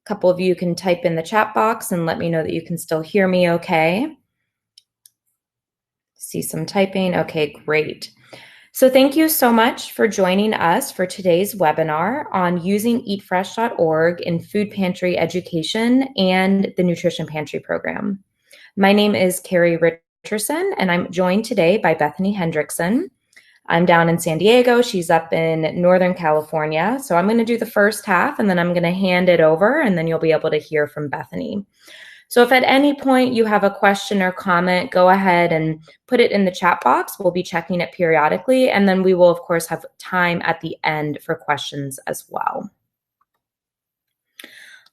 A couple of you can type in the chat box and let me know that you can still hear me okay. See some typing. Okay, great. So thank you so much for joining us for today's webinar on using eatfresh.org in food pantry education and the Nutrition Pantry program. My name is Carrie Richardson, and I'm joined today by Bethany Hendrickson. I'm down in San Diego. She's up in Northern California. So I'm going to do the first half, and then I'm going to hand it over, and then you'll be able to hear from Bethany. So if at any point you have a question or comment, go ahead and put it in the chat box. We'll be checking it periodically, and then we will, of course, have time at the end for questions as well.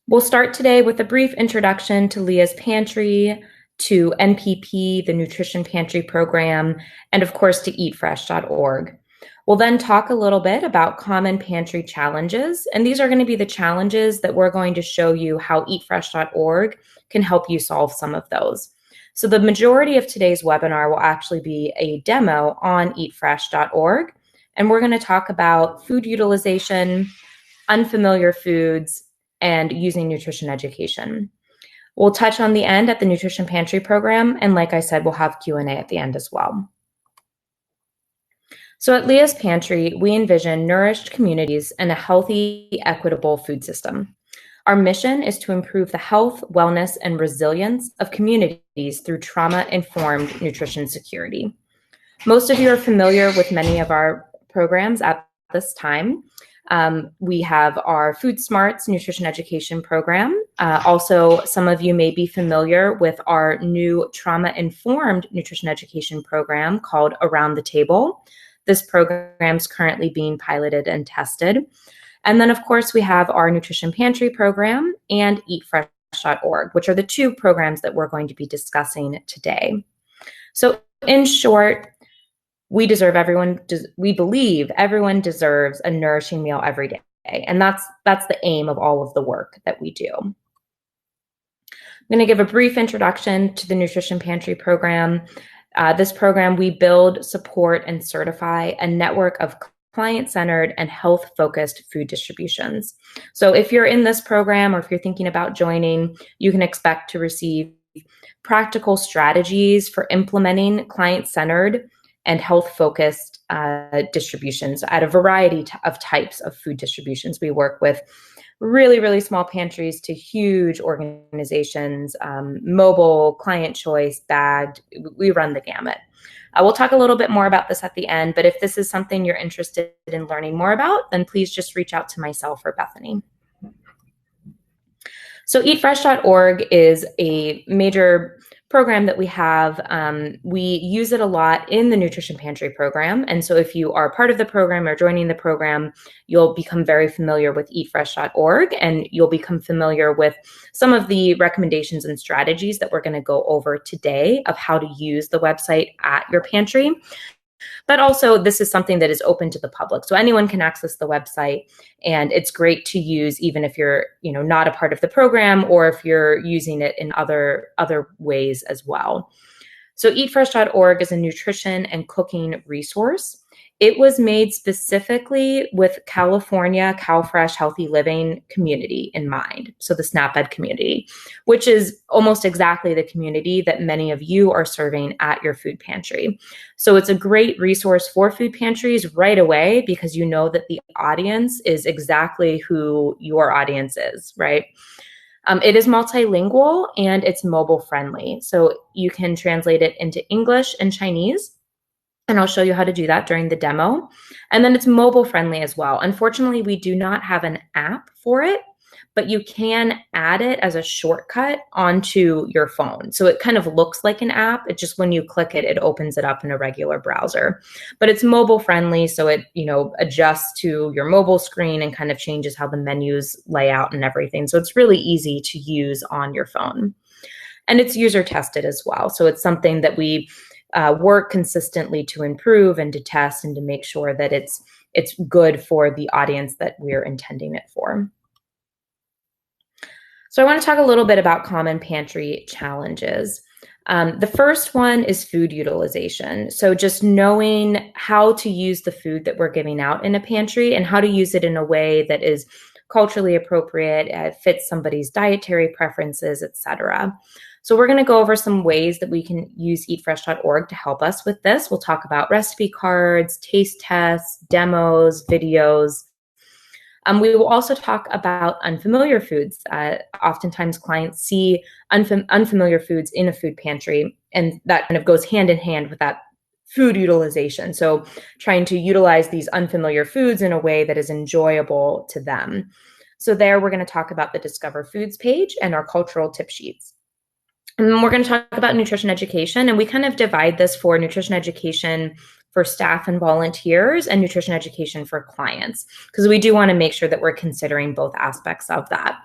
We'll start today with a brief introduction to Leah's Pantry, to NPP, the Nutrition Pantry program, and of course to eatfresh.org. We'll then talk a little bit about common pantry challenges, and these are going to be the challenges that we're going to show you how eatfresh.org can help you solve some of those. So the majority of today's webinar will actually be a demo on eatfresh.org, and we're going to talk about food utilization, unfamiliar foods, and using nutrition education. We'll touch on the end at the Nutrition Pantry program, and like I said, we'll have Q&A at the end as well. So at Leah's Pantry, we envision nourished communities and a healthy, equitable food system. Our mission is to improve the health, wellness, and resilience of communities through trauma-informed nutrition security. Most of you are familiar with many of our programs at this time. We have our Food Smarts nutrition education program. Also, some of you may be familiar with our new trauma-informed nutrition education program called Around the Table. This program is currently being piloted and tested. And then, of course, we have our Nutrition Pantry program and eatfresh.org, which are the two programs that we're going to be discussing today. So in short, we believe everyone deserves a nourishing meal every day. And that's the aim of all of the work that we do. I'm going to give a brief introduction to the Nutrition Pantry program. This program, we build, support, and certify a network of client-centered and health-focused food distributions. So if you're in this program or if you're thinking about joining, you can expect to receive practical strategies for implementing client-centered and health-focused distributions at a variety of types of food distributions. We work with really, really small pantries to huge organizations, mobile, client choice, bagged. We run the gamut. We'll talk a little bit more about this at the end, but if this is something you're interested in learning more about, then please just reach out to myself or Bethany. So eatfresh.org is a major program that we have. We use it a lot in the Nutrition Pantry program. And so if you are part of the program or joining the program, you'll become very familiar with eatfresh.org, and you'll become familiar with some of the recommendations and strategies that we're going to go over today of how to use the website at your pantry. But also, this is something that is open to the public. So anyone can access the website, and it's great to use even if you're, not a part of the program or if you're using it in other ways as well. So eatfresh.org is a nutrition and cooking resource. It was made specifically with California CalFresh Healthy Living community in mind. So the SNAP-Ed community, which is almost exactly the community that many of you are serving at your food pantry. So it's a great resource for food pantries right away because you know that the audience is exactly who your audience is, right? It is multilingual and it's mobile friendly. So you can translate it into English and Chinese. And I'll show you how to do that during the demo. And then it's mobile friendly as well. Unfortunately, we do not have an app for it, but you can add it as a shortcut onto your phone. So it kind of looks like an app. It just, when you click it, it opens it up in a regular browser. But it's mobile friendly, so it, adjusts to your mobile screen and kind of changes how the menus lay out and everything. So it's really easy to use on your phone. And it's user tested as well. So it's something that we work consistently to improve and to test and to make sure that it's good for the audience that we're intending it for. So I want to talk a little bit about common pantry challenges. The first one is food utilization. So just knowing how to use the food that we're giving out in a pantry and how to use it in a way that is culturally appropriate, fits somebody's dietary preferences, etc. So we're going to go over some ways that we can use eatfresh.org to help us with this. We'll talk about recipe cards, taste tests, demos, videos. We will also talk about unfamiliar foods. Oftentimes clients see unfamiliar foods in a food pantry, and that kind of goes hand in hand with that food utilization. So trying to utilize these unfamiliar foods in a way that is enjoyable to them. So there we're going to talk about the Discover Foods page and our cultural tip sheets. And then we're going to talk about nutrition education, and we kind of divide this for nutrition education for staff and volunteers and nutrition education for clients, because we do want to make sure that we're considering both aspects of that.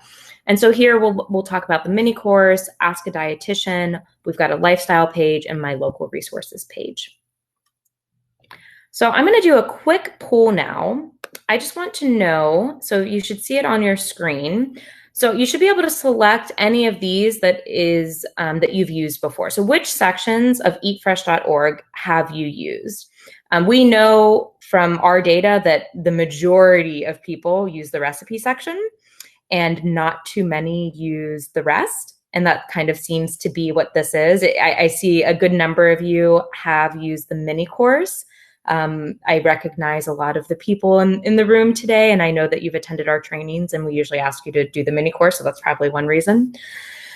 And so here we'll talk about the mini course, Ask a Dietitian, we've got a lifestyle page, and my local resources page. So I'm going to do a quick poll now. I just want to know, so you should see it on your screen. So you should be able to select any of these that you've used before. So which sections of eatfresh.org have you used? We know from our data that the majority of people use the recipe section and not too many use the rest. And that kind of seems to be what this is. I see a good number of you have used the mini course. I recognize a lot of the people in the room today, and I know that you've attended our trainings, and we usually ask you to do the mini course, so that's probably one reason.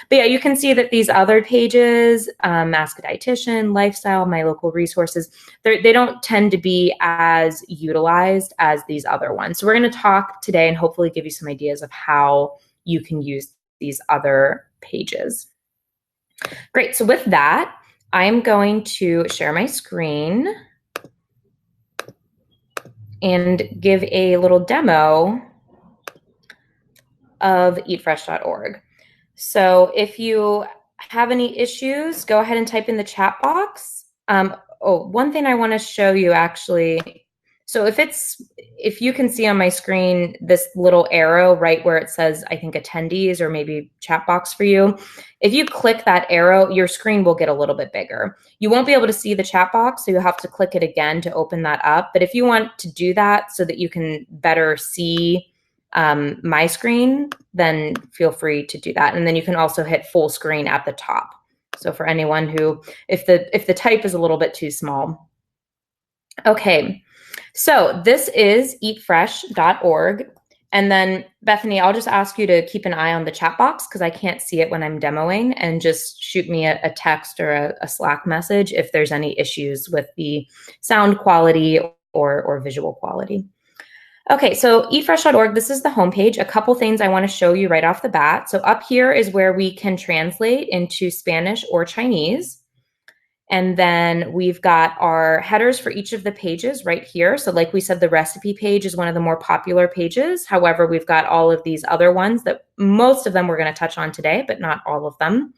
But yeah, you can see that these other pages, Ask a Dietitian, Lifestyle, My Local Resources, they don't tend to be as utilized as these other ones. So we're going to talk today and hopefully give you some ideas of how you can use these other pages. Great, so with that, I'm going to share my screen and give a little demo of eatfresh.org. So if you have any issues, go ahead and type in the chat box. One thing I want to show you actually. So if you can see on my screen this little arrow right where it says, I think attendees or maybe chat box for you, if you click that arrow, your screen will get a little bit bigger. You won't be able to see the chat box, so you'll have to click it again to open that up. But if you want to do that so that you can better see my screen, then feel free to do that. And then you can also hit full screen at the top. So for anyone who, if the type is a little bit too small. Okay. So this is eatfresh.org. And then Bethany, I'll just ask you to keep an eye on the chat box because I can't see it when I'm demoing, and just shoot me a text or a Slack message if there's any issues with the sound quality or visual quality. Okay, so eatfresh.org, this is the homepage. A couple things I want to show you right off the bat. So up here is where we can translate into Spanish or Chinese. And then we've got our headers for each of the pages right here. So like we said, the recipe page is one of the more popular pages. However, we've got all of these other ones that most of them we're going to touch on today, but not all of them.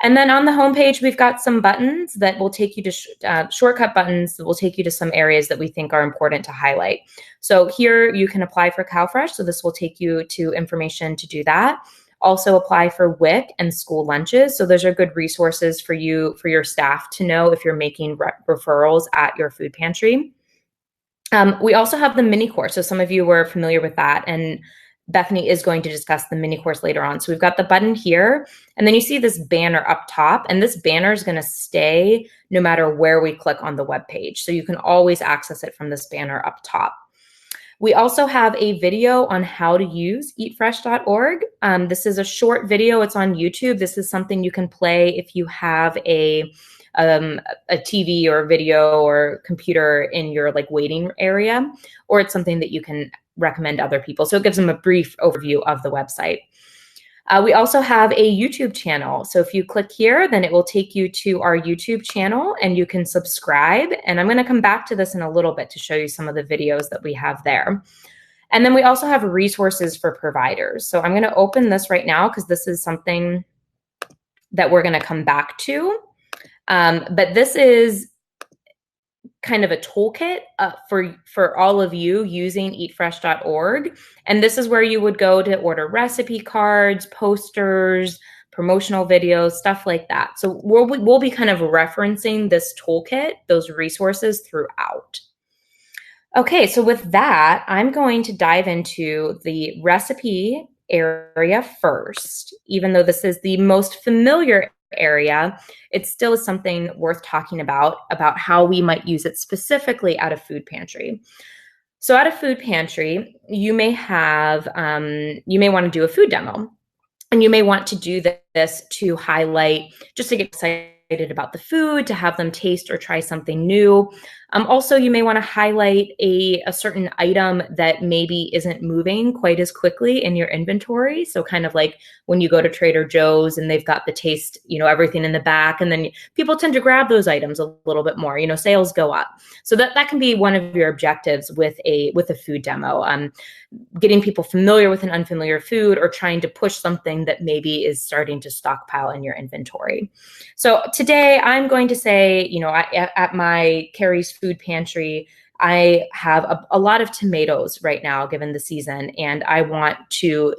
And then on the homepage, we've got some buttons that will take you to shortcut buttons that will take you to some areas that we think are important to highlight. So here you can apply for CowFresh. So this will take you to information to do that. Also apply for WIC and school lunches. So those are good resources for you, for your staff to know if you're making referrals at your food pantry. We also have the mini course. So some of you were familiar with that, and Bethany is going to discuss the mini course later on. So we've got the button here, and then you see this banner up top, and this banner is going to stay no matter where we click on the web page. So you can always access it from this banner up top. We also have a video on how to use eatfresh.org. This is a short video. It's on YouTube. This is something you can play if you have a TV or video or computer in your waiting area, or it's something that you can recommend other people. So it gives them a brief overview of the website. We also have a YouTube channel. So if you click here, then it will take you to our YouTube channel and you can subscribe. And I'm going to come back to this in a little bit to show you some of the videos that we have there. And then we also have resources for providers. So I'm going to open this right now because this is something that we're going to come back to. But this is kind of a toolkit for all of you using eatfresh.org. And this is where you would go to order recipe cards, posters, promotional videos, stuff like that. So we'll be kind of referencing this toolkit, those resources throughout. Okay, so with that, I'm going to dive into the recipe area first. Even though this is the most familiar area, it still is something worth talking about how we might use it specifically at a food pantry. So at a food pantry, you may want to do a food demo. And you may want to do this to highlight, just to get excited about the food, to have them taste or try something new. Also, you may want to highlight a certain item that maybe isn't moving quite as quickly in your inventory. So kind of like when you go to Trader Joe's and they've got the taste, everything in the back, and then people tend to grab those items a little bit more, sales go up. So that can be one of your objectives with a food demo. Getting people familiar with an unfamiliar food or trying to push something that maybe is starting to stockpile in your inventory. So today I'm going to say, at my Carrie's Food Pantry, I have a lot of tomatoes right now, given the season, and I want to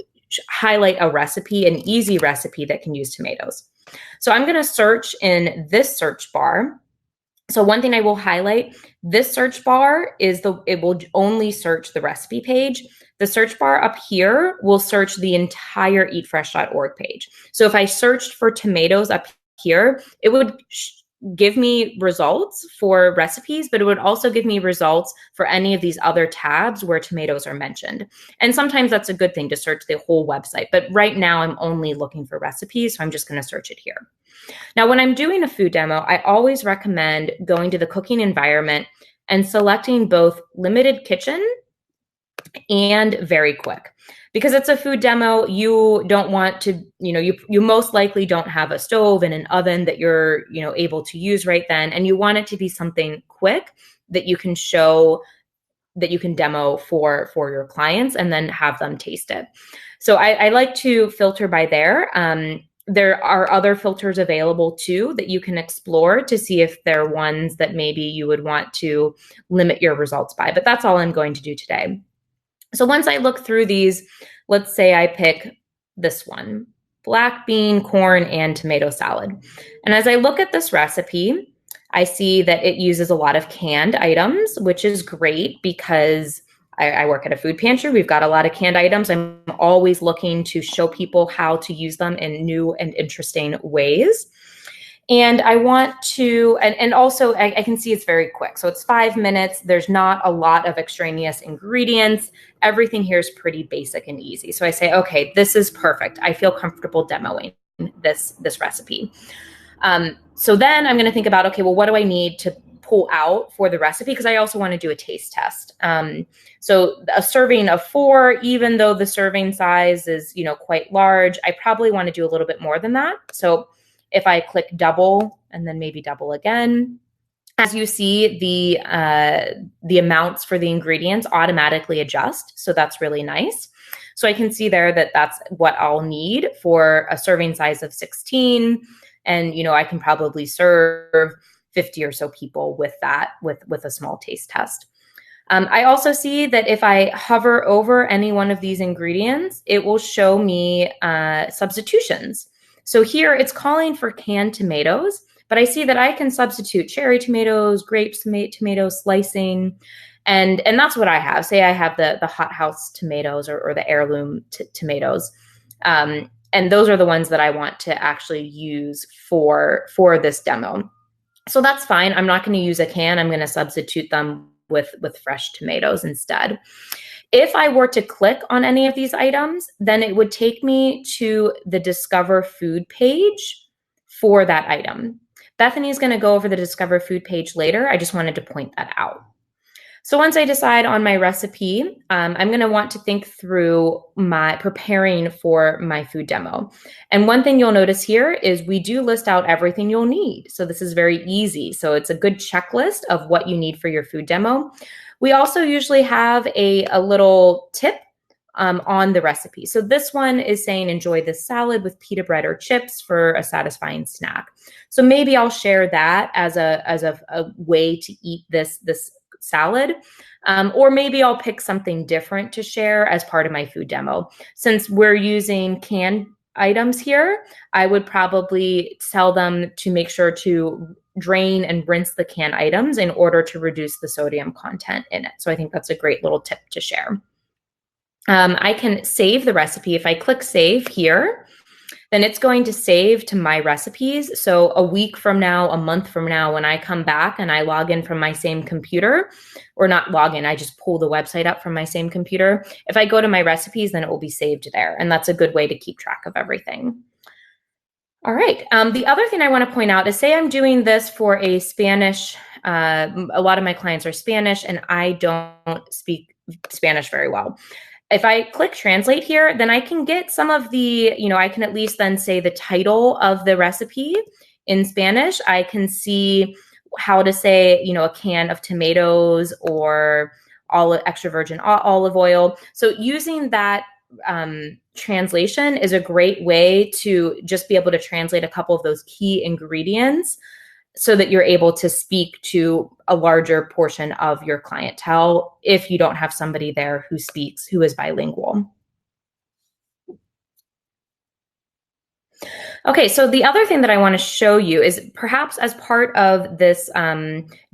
highlight a recipe, an easy recipe that can use tomatoes. So I'm going to search in this search bar. So one thing I will highlight, this search bar it will only search the recipe page. The search bar up here will search the entire eatfresh.org page. So if I searched for tomatoes up here, it would give me results for recipes, but it would also give me results for any of these other tabs where tomatoes are mentioned. And sometimes that's a good thing to search the whole website. But right now I'm only looking for recipes, so I'm just going to search it here. Now, when I'm doing a food demo, I always recommend going to the cooking environment and selecting both limited kitchen and very quick. Because it's a food demo, you don't want to, you most likely don't have a stove and an oven that you're, able to use right then. And you want it to be something quick that you can show, that you can demo for your clients and then have them taste it. So I like to filter by there. There are other filters available too that you can explore to see if they're ones that maybe you would want to limit your results by. But that's all I'm going to do today. So once I look through these, let's say I pick this one, black bean, corn, and tomato salad. And as I look at this recipe, I see that it uses a lot of canned items, which is great because I work at a food pantry. We've got a lot of canned items. I'm always looking to show people how to use them in new and interesting ways. And I want to, and also I can see it's very quick. So it's 5 minutes. There's not a lot of extraneous ingredients. Everything here is pretty basic and easy. So I say, okay, this is perfect. I feel comfortable demoing this recipe. So then I'm going to think about, okay, well, what do I need to pull out for the recipe? Because I also want to do a taste test. So a serving of 4, even though the serving size is, quite large, I probably want to do a little bit more than that. So if I click double and then maybe double again, as you see, the amounts for the ingredients automatically adjust. So that's really nice. So I can see there that that's what I'll need for a serving size of 16. And, I can probably serve 50 or so people with that, with a small taste test. I also see that if I hover over any one of these ingredients, it will show me substitutions. So here it's calling for canned tomatoes, but I see that I can substitute cherry tomatoes, grape tomatoes, slicing, and that's what I have. Say I have the hothouse tomatoes or the heirloom tomatoes. And those are the ones that I want to actually use for this demo. So that's fine. I'm not going to use a can. I'm going to substitute them with fresh tomatoes instead. If I were to click on any of these items, then it would take me to the Discover Food page for that item. Bethany is going to go over the Discover Food page later. I just wanted to point that out. So once I decide on my recipe, I'm going to want to think through my preparing for my food demo. And one thing you'll notice here is we do list out everything you'll need. So this is very easy. So it's a good checklist of what you need for your food demo. We also usually have a little tip on the recipe. So this one is saying, enjoy this salad with pita bread or chips for a satisfying snack. So maybe I'll share that as a way to eat this salad. Or maybe I'll pick something different to share as part of my food demo. Since we're using canned items here, I would probably tell them to make sure to drain and rinse the canned items in order to reduce the sodium content in it. So I think that's a great little tip to share. I can save the recipe. If I click save here, then it's going to save to my recipes. So a week from now, a month from now, when I come back and I log in from my same computer, or not log in, I just pull the website up from my same computer. If I go to my recipes, then it will be saved there. And that's a good way to keep track of everything. All right. The other thing I want to point out is, say I'm doing this for a Spanish, a lot of my clients are Spanish and I don't speak Spanish very well. If I click translate here, then I can get some of the, I can at least then say the title of the recipe in Spanish. I can see how to say, a can of tomatoes or extra virgin olive oil. So using that translation is a great way to just be able to translate a couple of those key ingredients so that you're able to speak to a larger portion of your clientele if you don't have somebody there who is bilingual. Okay, so the other thing that I want to show you is, perhaps as part of this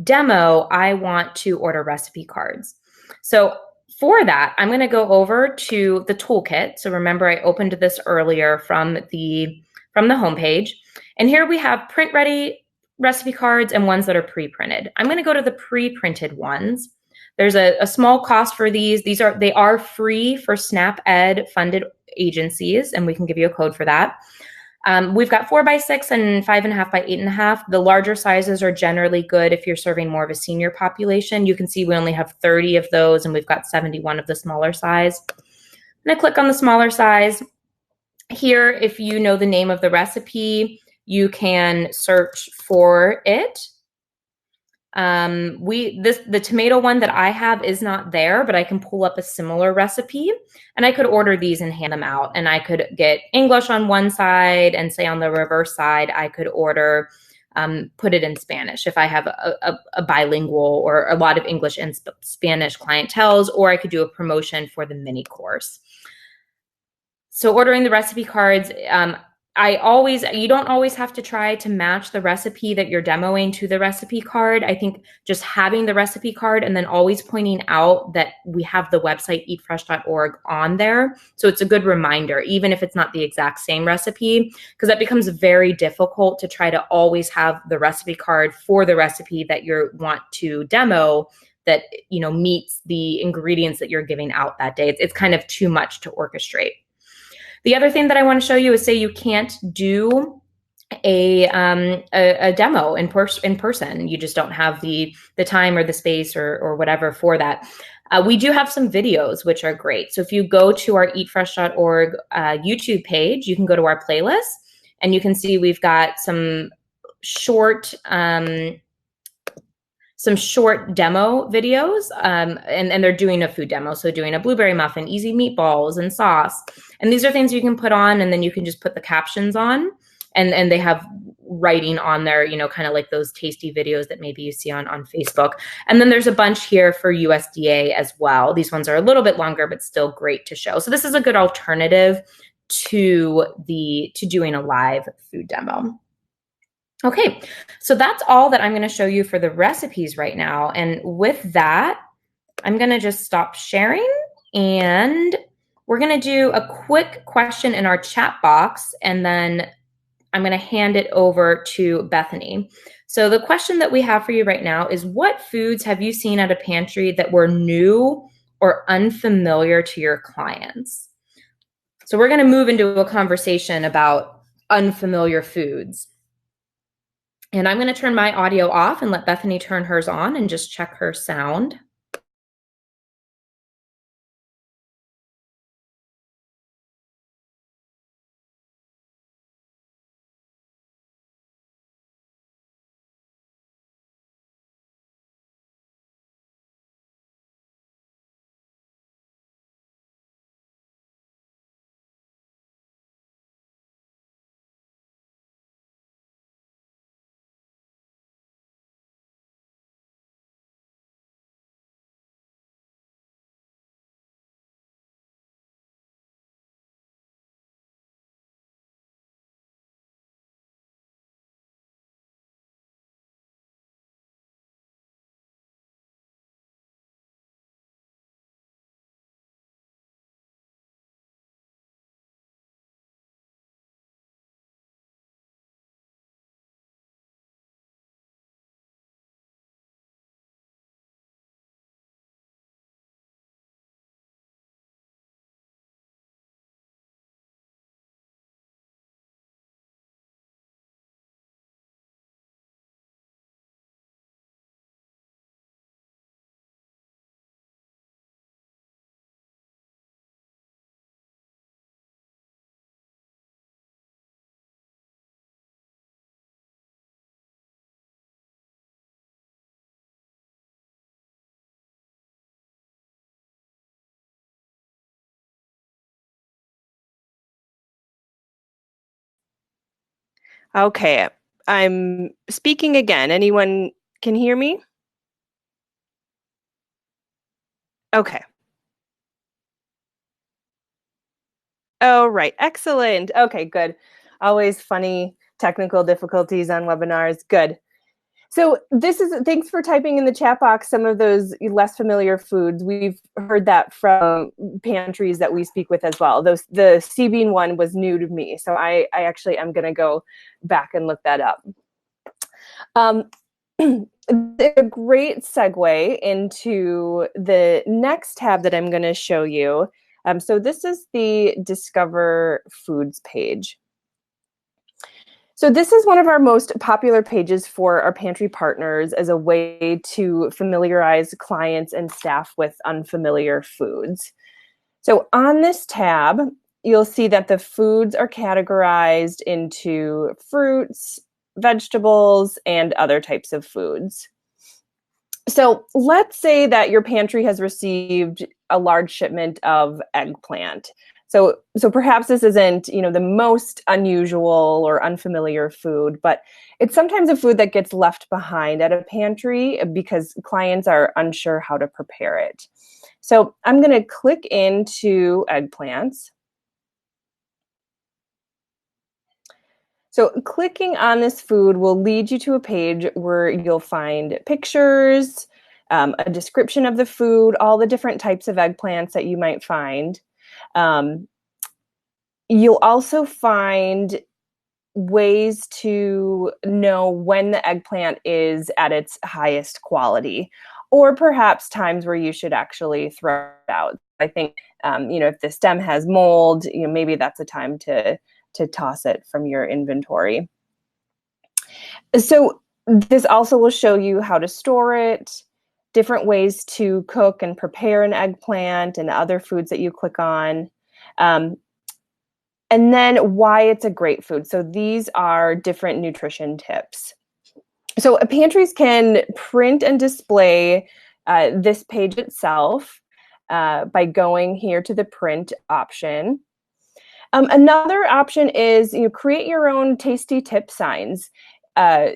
demo, I want to order recipe cards. So for that, I'm going to go over to the toolkit. So remember, I opened this earlier from the homepage, and here we have print ready recipe cards and ones that are pre-printed. I'm going to go to the pre-printed ones. There's a small cost for these. They are free for SNAP Ed funded agencies, and we can give you a code for that. We've got 4x6 and 5.5 by 8.5. The larger sizes are generally good if you're serving more of a senior population. You can see we only have 30 of those, and we've got 71 of the smaller size. I'm going to click on the smaller size. Here, if you know the name of the recipe, you can search for it. The tomato one that I have is not there, but I can pull up a similar recipe and I could order these and hand them out. And I could get English on one side, and say on the reverse side, I could order, put it in Spanish if I have a bilingual or a lot of English and Spanish clienteles, or I could do a promotion for the mini course. So ordering the recipe cards, you don't always have to try to match the recipe that you're demoing to the recipe card. I think just having the recipe card and then always pointing out that we have the website eatfresh.org on there. So it's a good reminder, even if it's not the exact same recipe, because that becomes very difficult to try to always have the recipe card for the recipe that you want to demo that, meets the ingredients that you're giving out that day. It's kind of too much to orchestrate. The other thing that I want to show you is, say you can't do a demo in person. You just don't have the time or the space or whatever for that. We do have some videos, which are great. So if you go to our eatfresh.org YouTube page, you can go to our playlist, and you can see we've got some short demo videos, and they're doing a food demo. So doing a blueberry muffin, easy meatballs and sauce. And these are things you can put on, and then you can just put the captions on, and they have writing on there, kind of like those tasty videos that maybe you see on Facebook. And then there's a bunch here for USDA as well. These ones are a little bit longer, but still great to show. So this is a good alternative to doing a live food demo. Okay, so that's all that I'm going to show you for the recipes right now. And with that, I'm going to just stop sharing, and we're going to do a quick question in our chat box, and then I'm going to hand it over to Bethany. So the question that we have for you right now is, what foods have you seen at a pantry that were new or unfamiliar to your clients? So we're going to move into a conversation about unfamiliar foods. And I'm going to turn my audio off and let Bethany turn hers on and just check her sound. Okay, I'm speaking again. Anyone can hear me? Okay. Oh, right. Excellent. Okay, good. Always funny technical difficulties on webinars. Good. So thanks for typing in the chat box some of those less familiar foods. We've heard that from pantries that we speak with as well. The sea bean one was new to me, so I actually am going to go back and look that up. A great segue into the next tab that I'm going to show you. So this is the Discover Foods page. So this is one of our most popular pages for our pantry partners as a way to familiarize clients and staff with unfamiliar foods. So on this tab, you'll see that the foods are categorized into fruits, vegetables, and other types of foods. So let's say that your pantry has received a large shipment of eggplant. So perhaps this isn't, the most unusual or unfamiliar food, but it's sometimes a food that gets left behind at a pantry because clients are unsure how to prepare it. So I'm going to click into eggplants. So clicking on this food will lead you to a page where you'll find pictures, a description of the food, all the different types of eggplants that you might find. Um, you'll also find ways to know when the eggplant is at its highest quality, or perhaps times where you should actually throw it out. I think, if the stem has mold, maybe that's a time to toss it from your inventory. So this also will show you how to store it, different ways to cook and prepare an eggplant and other foods that you click on. And then why it's a great food. So these are different nutrition tips. So pantries can print and display this page itself by going here to the print option. Another option is create your own tasty tip signs.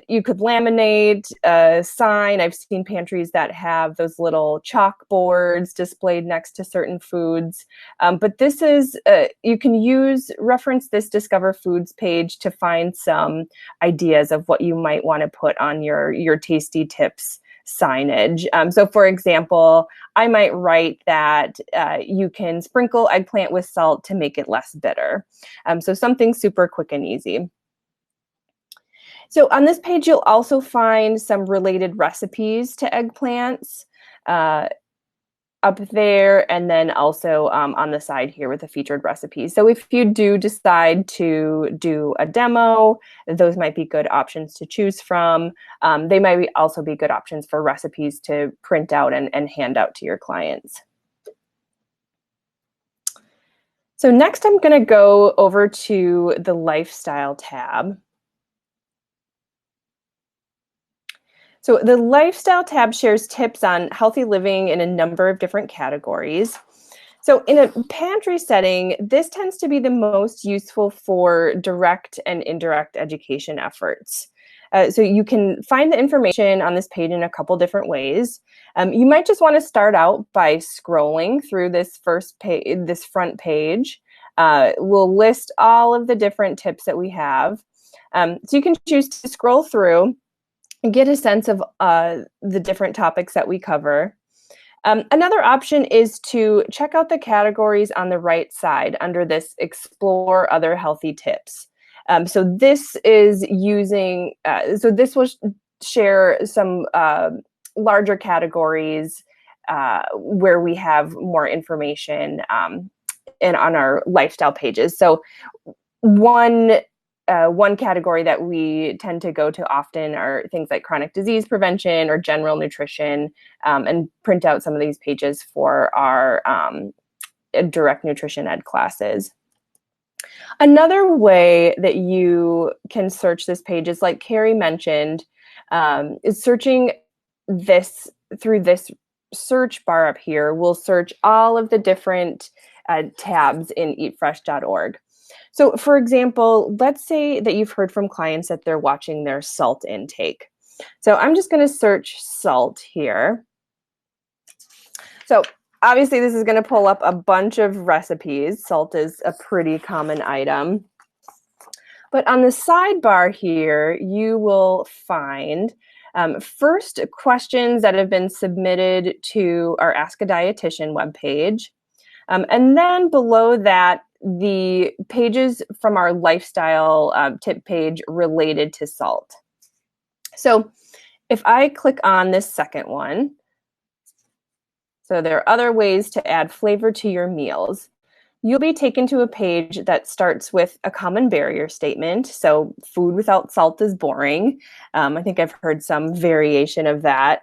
You could laminate a sign. I've seen pantries that have those little chalkboards displayed next to certain foods. But this is, you can reference this Discover Foods page to find some ideas of what you might want to put on your tasty tips signage. So for example, I might write that you can sprinkle eggplant with salt to make it less bitter. So something super quick and easy. So on this page, you'll also find some related recipes to eggplants up there, and then also on the side here with the featured recipes. So if you do decide to do a demo, those might be good options to choose from. They might also be good options for recipes to print out and hand out to your clients. So next I'm going to go over to the Lifestyle tab. So the Lifestyle tab shares tips on healthy living in a number of different categories. So in a pantry setting, this tends to be the most useful for direct and indirect education efforts. So you can find the information on this page in a couple different ways. You might just want to start out by scrolling through this this front page. We'll list all of the different tips that we have. So you can choose to scroll through and get a sense of the different topics that we cover. Another option is to check out the categories on the right side under this Explore Other Healthy Tips. So this is so this will share some larger categories where we have more information and on our lifestyle pages. So one category that we tend to go to often are things like chronic disease prevention or general nutrition, and print out some of these pages for our direct nutrition ed classes. Another way that you can search this page is, like Carrie mentioned, is searching this through this search bar up here. We'll search all of the different tabs in eatfresh.org. So for example, let's say that you've heard from clients that they're watching their salt intake. So I'm just going to search salt here. So obviously this is going to pull up a bunch of recipes. Salt is a pretty common item. But on the sidebar here, you will find first questions that have been submitted to our Ask a Dietitian webpage. And then below that, the pages from our lifestyle tip page related to salt. So if I click on this second one, so there are other ways to add flavor to your meals. You'll be taken to a page that starts with a common barrier statement. So food without salt is boring. I think I've heard some variation of that.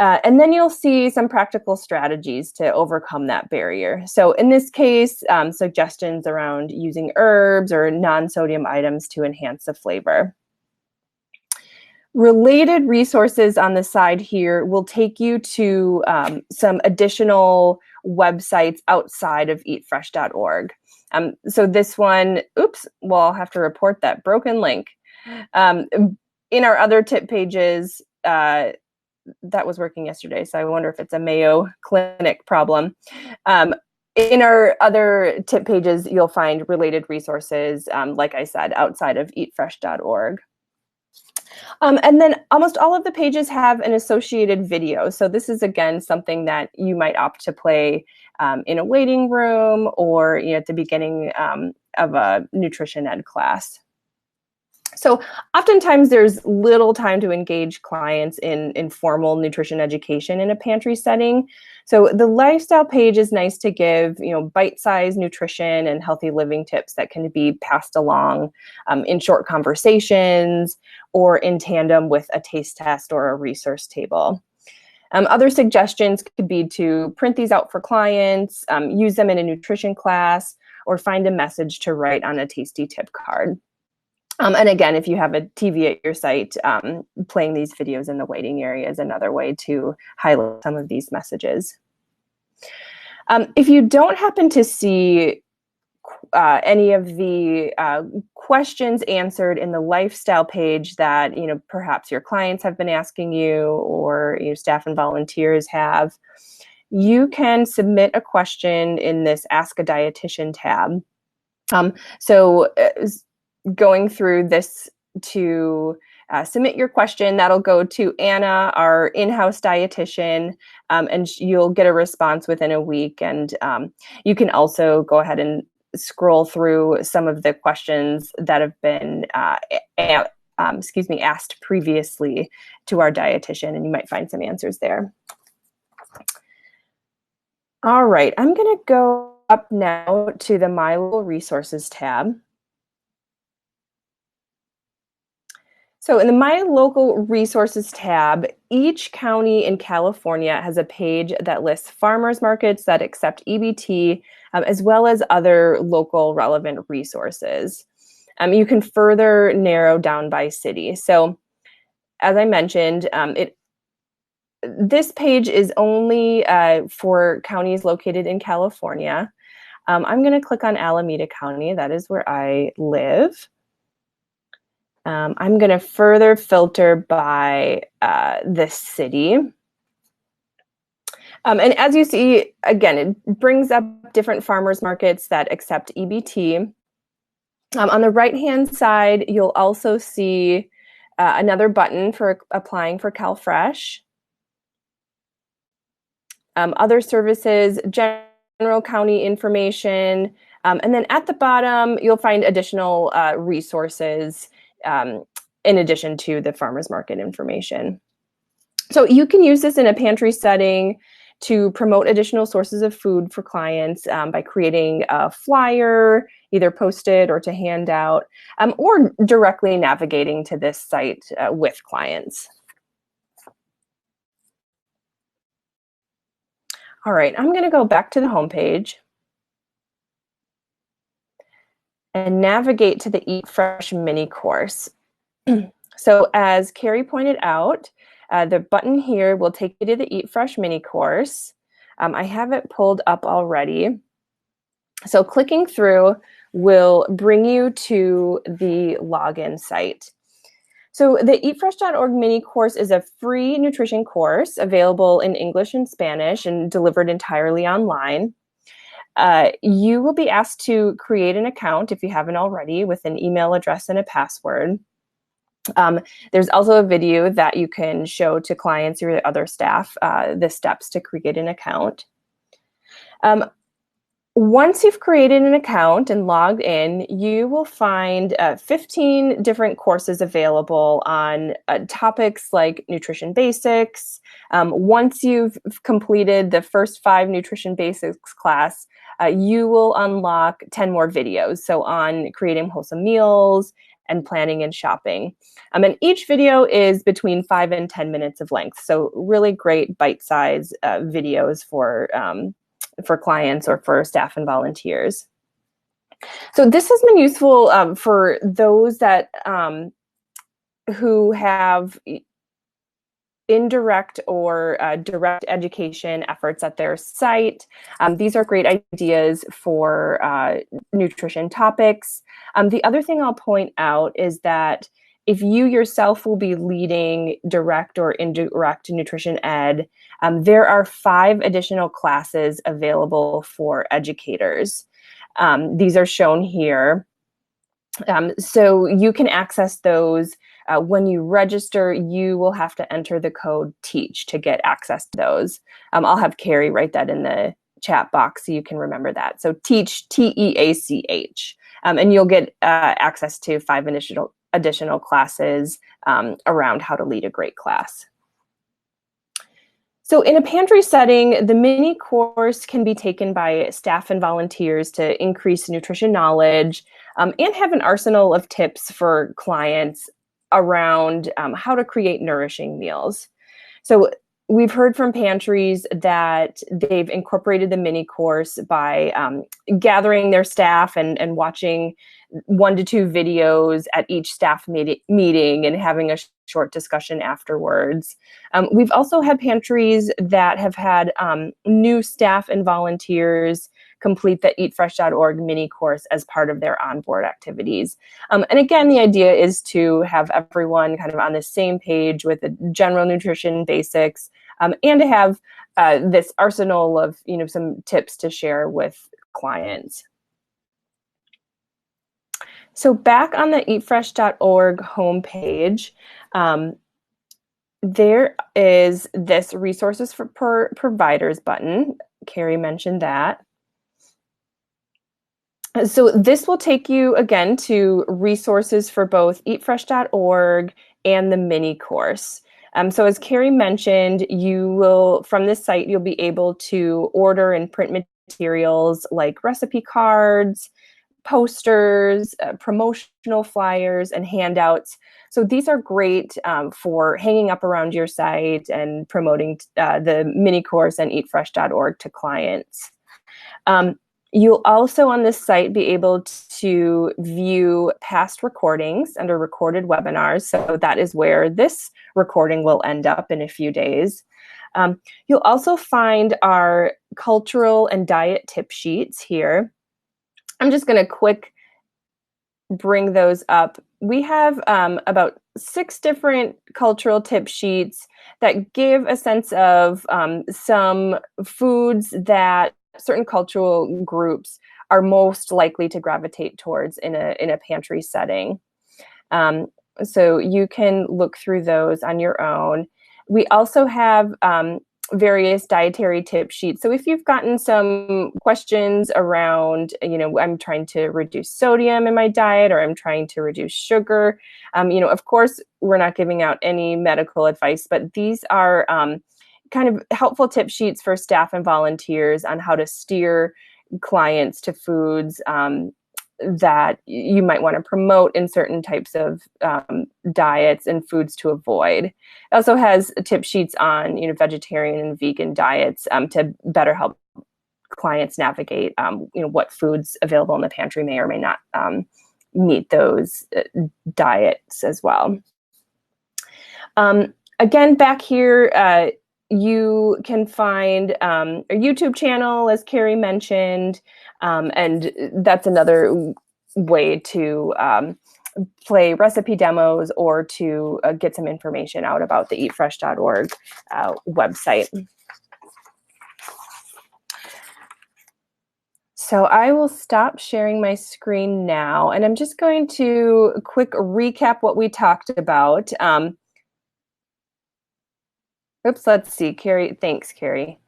And then you'll see some practical strategies to overcome that barrier. So in this case, suggestions around using herbs or non-sodium items to enhance the flavor. Related resources on the side here will take you to some additional websites outside of eatfresh.org. So this one, I'll have to report that broken link. In our other tip pages, that was working yesterday, so I wonder if it's a Mayo Clinic problem. In our other tip pages, you'll find related resources, like I said, outside of eatfresh.org. And then almost all of the pages have an associated video. So this is, again, something that you might opt to play in a waiting room or at the beginning of a nutrition ed class. So oftentimes there's little time to engage clients in formal nutrition education in a pantry setting. So the lifestyle page is nice to give, bite-sized nutrition and healthy living tips that can be passed along in short conversations or in tandem with a taste test or a resource table. Other suggestions could be to print these out for clients, use them in a nutrition class, or find a message to write on a tasty tip card. And again, if you have a TV at your site, playing these videos in the waiting area is another way to highlight some of these messages. If you don't happen to see any of the questions answered in the lifestyle page that perhaps your clients have been asking you or staff and volunteers have, you can submit a question in this Ask a Dietitian tab. Going through this to submit your question, that'll go to Anna, our in-house dietitian, and you'll get a response within a week. And you can also go ahead and scroll through some of the questions that have been asked previously to our dietitian, and you might find some answers there. All right, I'm going to go up now to the My Local Resources tab. So in the My Local Resources tab, each county in California has a page that lists farmers markets that accept EBT, as well as other local relevant resources. You can further narrow down by city. So as I mentioned, this page is only for counties located in California. I'm going to click on Alameda County. That is where I live. I'm going to further filter by the city. And as you see, again, it brings up different farmers markets that accept EBT. On the right-hand side, you'll also see another button for applying for CalFresh. Other services, general county information, and then at the bottom, you'll find additional resources in addition to the farmers market information. So you can use this in a pantry setting to promote additional sources of food for clients by creating a flyer, either posted or to hand out, or directly navigating to this site with clients. All right, I'm going to go back to the homepage and navigate to the Eat Fresh mini course. So as Carrie pointed out, the button here will take you to the Eat Fresh mini course. I have it pulled up already. So clicking through will bring you to the login site. So the eatfresh.org mini course is a free nutrition course available in English and Spanish and delivered entirely online. You will be asked to create an account if you haven't already with an email address and a password. There's also a video that you can show to clients or other staff the steps to create an account. Once you've created an account and logged in, you will find 15 different courses available on topics like nutrition basics. Once you've completed the first 5 nutrition basics class, you will unlock 10 more videos. So on creating wholesome meals and planning and shopping. And each video is between 5 and 10 minutes of length. So really great bite-sized videos for clients or for staff and volunteers. So this has been useful for those that who have indirect or direct education efforts at their site. These are great ideas for nutrition topics. The other thing I'll point out is that if you yourself will be leading direct or indirect nutrition ed, there are 5 additional classes available for educators. These are shown here. So you can access those. When you register, you will have to enter the code TEACH to get access to those. I'll have Carrie write that in the chat box so you can remember that. So TEACH, T-E-A-C-H. And you'll get access to 5 additional classes around how to lead a great class. So in a pantry setting, the mini course can be taken by staff and volunteers to increase nutrition knowledge and have an arsenal of tips for clients around how to create nourishing meals. So we've heard from pantries that they've incorporated the mini course by gathering their staff and watching 1 to 2 videos at each staff meeting and having a short discussion afterwards. We've also had pantries that have had new staff and volunteers complete the eatfresh.org mini course as part of their onboard activities. And again, the idea is to have everyone kind of on the same page with the general nutrition basics and to have this arsenal of some tips to share with clients. So back on the eatfresh.org homepage, there is this resources for providers button. Carrie mentioned that. So this will take you again to resources for both eatfresh.org and the mini course. So as Carrie mentioned, you will, from this site, you'll be able to order and print materials like recipe cards, posters, promotional flyers, and handouts. So these are great for hanging up around your site and promoting the mini course and eatfresh.org to clients. You'll also on this site be able to view past recordings under recorded webinars. So that is where this recording will end up in a few days. You'll also find our cultural and diet tip sheets here. I'm just going to quick bring those up. We have about 6 different cultural tip sheets that give a sense of some foods that certain cultural groups are most likely to gravitate towards in a pantry setting. So you can look through those on your own. We also have various dietary tip sheets. So if you've gotten some questions around, I'm trying to reduce sodium in my diet, or I'm trying to reduce sugar, of course, we're not giving out any medical advice, but these are kind of helpful tip sheets for staff and volunteers on how to steer clients to foods that you might want to promote in certain types of diets and foods to avoid. It also has tip sheets on vegetarian and vegan diets to better help clients navigate what foods available in the pantry may or may not meet those diets as well. Again, back here, you can find a YouTube channel, as Carrie mentioned, and that's another way to play recipe demos or to get some information out about the eatfresh.org website. So I will stop sharing my screen now, and I'm just going to quick recap what we talked about. Oops, let's see, Carrie. Thanks, Carrie.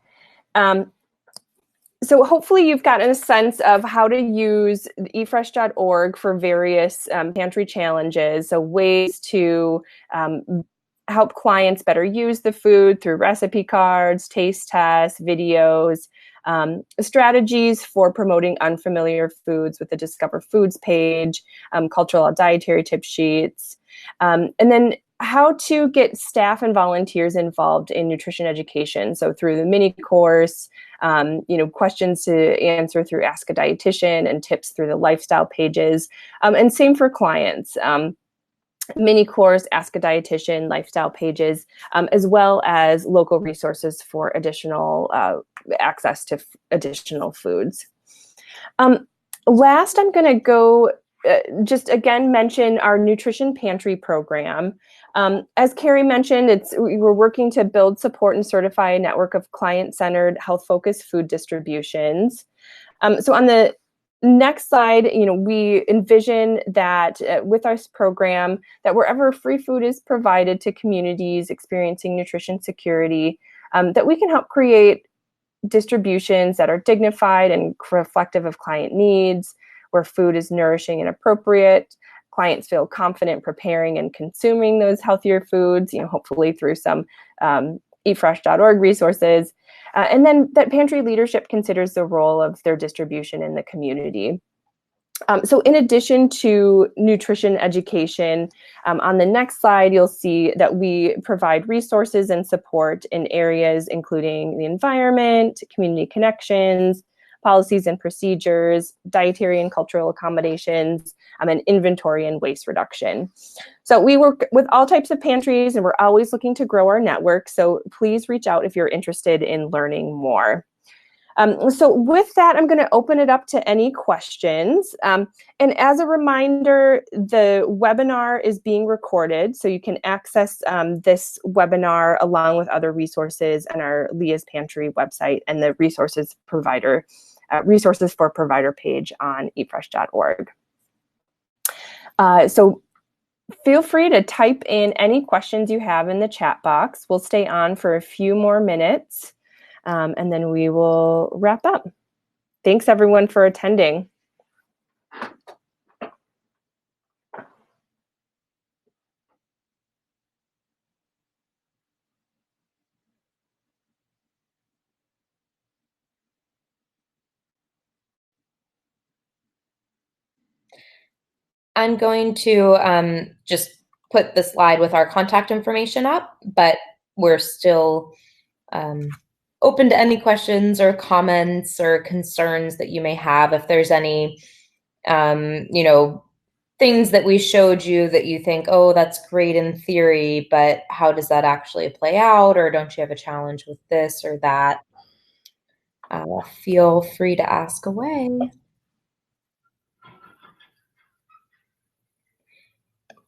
So hopefully you've gotten a sense of how to use eatfresh.org for various pantry challenges. So ways to help clients better use the food through recipe cards, taste tests, videos, strategies for promoting unfamiliar foods with the Discover Foods page, cultural dietary tip sheets, and then how to get staff and volunteers involved in nutrition education. So through the mini course, questions to answer through Ask a Dietitian, and tips through the lifestyle pages. And same for clients. Mini course, Ask a Dietitian, lifestyle pages, as well as local resources for additional access to additional foods. Last, I'm going to go just again mention our Nutrition Pantry program. As Carrie mentioned, we're working to build, support, and certify a network of client-centered, health-focused food distributions. So on the next slide, we envision that with our program, that wherever free food is provided to communities experiencing nutrition security, that we can help create distributions that are dignified and reflective of client needs, where food is nourishing and appropriate. Clients feel confident preparing and consuming those healthier foods, hopefully through some eatfresh.org resources. And then that pantry leadership considers the role of their distribution in the community. So in addition to nutrition education, on the next slide, you'll see that we provide resources and support in areas including the environment, community connections, policies and procedures, dietary and cultural accommodations, and inventory and waste reduction. So we work with all types of pantries, and we're always looking to grow our network. So please reach out if you're interested in learning more. So with that, I'm going to open it up to any questions. And as a reminder, the webinar is being recorded, so you can access this webinar along with other resources on our Leah's Pantry website and the resources for provider page on eatfresh.org. So feel free to type in any questions you have in the chat box. We'll stay on for a few more minutes. And then we will wrap up. Thanks everyone for attending. I'm going to just put the slide with our contact information up, but we're still open to any questions or comments or concerns that you may have. If there's any, things that we showed you that you think, oh, that's great in theory, but how does that actually play out? Or don't you have a challenge with this or that? Feel free to ask away.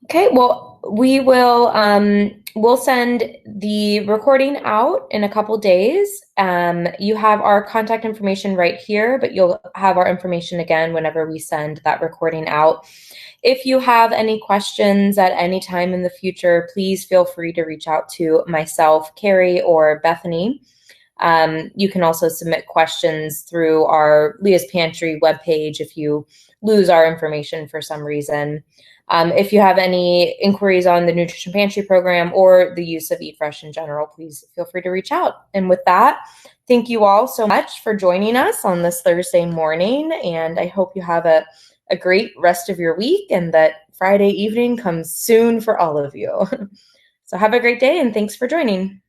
Okay, well, we'll send the recording out in a couple days. You have our contact information right here, but you'll have our information again whenever we send that recording out. If you have any questions at any time in the future, please feel free to reach out to myself, Carrie, or Bethany. You can also submit questions through our Leah's Pantry webpage if you lose our information for some reason. If you have any inquiries on the Nutrition Pantry program or the use of Eat Fresh in general, please feel free to reach out. And with that, thank you all so much for joining us on this Thursday morning. And I hope you have a great rest of your week and that Friday evening comes soon for all of you. So have a great day and thanks for joining.